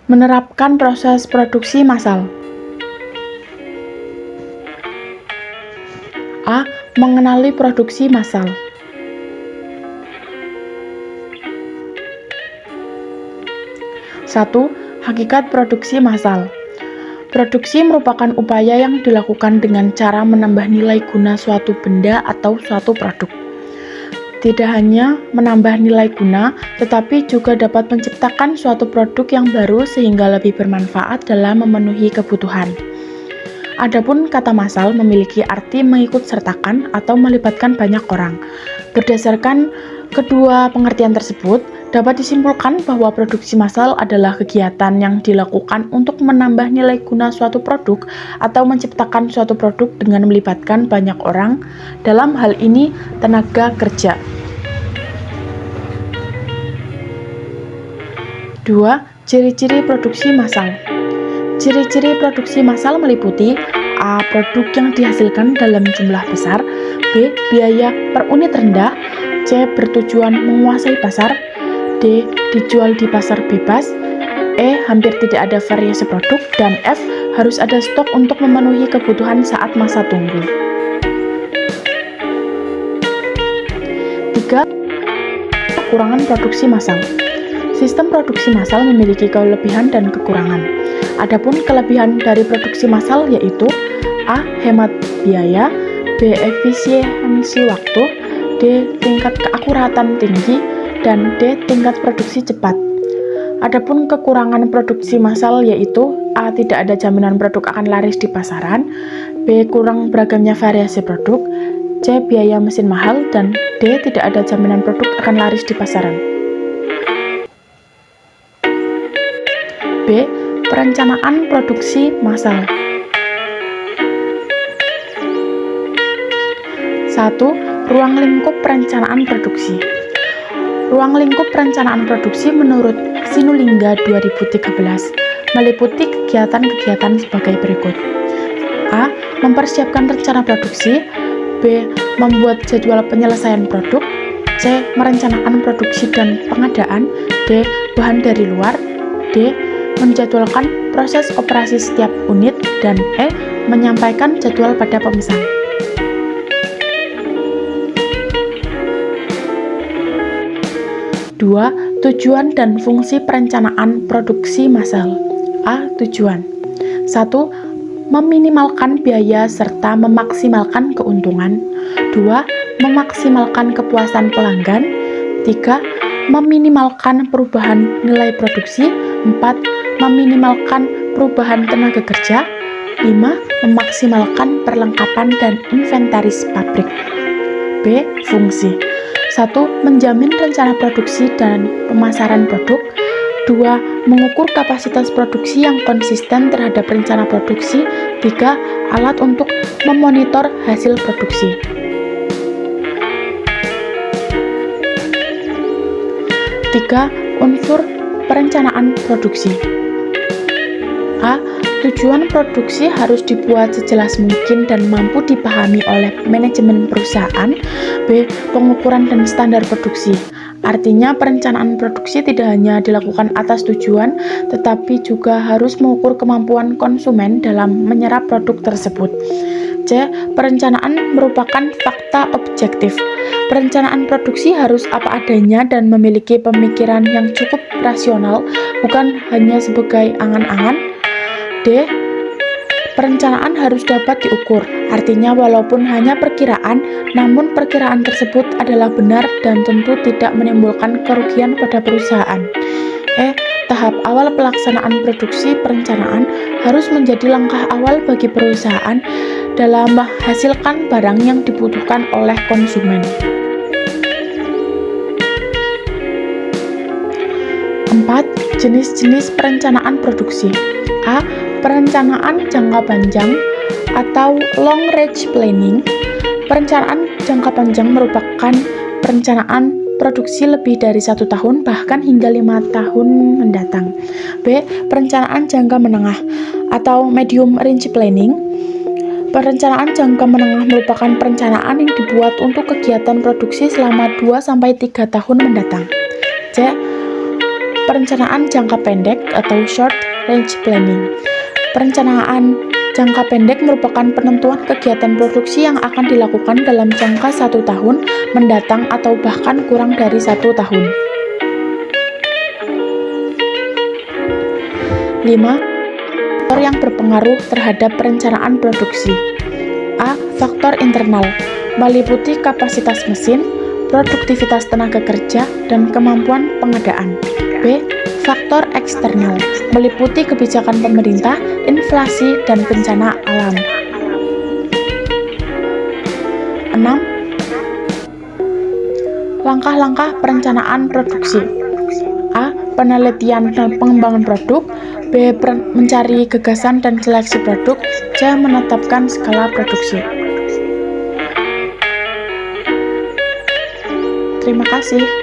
Menerapkan proses produksi massal. A. Mengenali produksi massal. Satu. Hakikat produksi massal. Produksi merupakan upaya yang dilakukan dengan cara menambah nilai guna suatu benda atau suatu produk. Tidak hanya menambah nilai guna, tetapi juga dapat menciptakan suatu produk yang baru sehingga lebih bermanfaat dalam memenuhi kebutuhan. Adapun kata massal memiliki arti mengikut sertakan atau melibatkan banyak orang. Berdasarkan kedua pengertian tersebut, dapat disimpulkan bahwa produksi massal adalah kegiatan yang dilakukan untuk menambah nilai guna suatu produk atau menciptakan suatu produk dengan melibatkan banyak orang, dalam hal ini tenaga kerja. 2. Ciri-ciri produksi massal. Ciri-ciri produksi massal meliputi A. Produk yang dihasilkan dalam jumlah besar, B. Biaya per unit rendah, C. Bertujuan menguasai pasar, D. Dijual di pasar bebas, E. Hampir tidak ada variasi produk, dan F. Harus ada stok untuk memenuhi kebutuhan saat masa tunggu. 3. Kekurangan produksi massal. Sistem produksi massal memiliki kelebihan dan kekurangan. Adapun kelebihan dari produksi massal yaitu A. Hemat biaya, B. Efisiensi waktu, D. Tingkat keakuratan tinggi, dan D. Tingkat produksi cepat. Adapun kekurangan produksi massal yaitu A. Tidak ada jaminan produk akan laris di pasaran, B. Kurang beragamnya variasi produk, C. Biaya mesin mahal, dan D. Tidak ada jaminan produk akan laris di pasaran. B. Perencanaan produksi massal. 1. Ruang lingkup perencanaan produksi. Ruang lingkup perencanaan produksi menurut Sinulinga 2013 meliputi kegiatan-kegiatan sebagai berikut. A. Mempersiapkan rencana produksi, B. Membuat jadwal penyelesaian produk, C. Merencanakan produksi dan pengadaan, D. Bahan dari luar, D. Menjadwalkan proses operasi setiap unit, dan E. Menyampaikan jadwal pada pemesan. Dua. Tujuan dan fungsi perencanaan produksi massal. A. Tujuan. 1. Meminimalkan biaya serta memaksimalkan keuntungan. 2. Memaksimalkan kepuasan pelanggan. 3. Meminimalkan perubahan nilai produksi. 4. Meminimalkan perubahan tenaga kerja. 5. Memaksimalkan perlengkapan dan inventaris pabrik. B. Fungsi. 1. Menjamin rencana produksi dan pemasaran produk. 2. Mengukur kapasitas produksi yang konsisten terhadap rencana produksi. 3. Alat untuk memonitor hasil produksi. 3. Unsur perencanaan produksi. A. Tujuan produksi harus dibuat sejelas mungkin dan mampu dipahami oleh manajemen perusahaan. B. Pengukuran dan standar produksi. Artinya perencanaan produksi tidak hanya dilakukan atas tujuan, tetapi juga harus mengukur kemampuan konsumen dalam menyerap produk tersebut. C. Perencanaan merupakan fakta objektif. Perencanaan produksi harus apa adanya dan memiliki pemikiran yang cukup rasional, bukan hanya sebagai angan-angan. D. Perencanaan harus dapat diukur, artinya walaupun hanya perkiraan, namun perkiraan tersebut adalah benar dan tentu tidak menimbulkan kerugian pada perusahaan. E. Tahap awal pelaksanaan produksi perencanaan harus menjadi langkah awal bagi perusahaan dalam menghasilkan barang yang dibutuhkan oleh konsumen. 4. Jenis-jenis perencanaan produksi. A. Perencanaan jangka panjang atau long range planning. Perencanaan jangka panjang merupakan perencanaan produksi lebih dari 1 tahun bahkan hingga 5 tahun mendatang. B. Perencanaan jangka menengah atau medium range planning. Perencanaan jangka menengah merupakan perencanaan yang dibuat untuk kegiatan produksi selama 2-3 tahun mendatang. C. perencanaan jangka pendek atau short range planning. Perencanaan jangka pendek merupakan penentuan kegiatan produksi yang akan dilakukan dalam jangka 1 tahun mendatang atau bahkan kurang dari 1 tahun. 5. Faktor yang berpengaruh terhadap perencanaan produksi. A. Faktor internal, meliputi kapasitas mesin, produktivitas tenaga kerja, dan kemampuan pengadaan. B. Faktor eksternal, meliputi kebijakan pemerintah, inflasi, dan bencana alam. 6. Langkah-langkah perencanaan produksi. A. Penelitian dan pengembangan produk. B. Mencari gagasan dan seleksi produk. C. Menetapkan skala produksi. Terima kasih.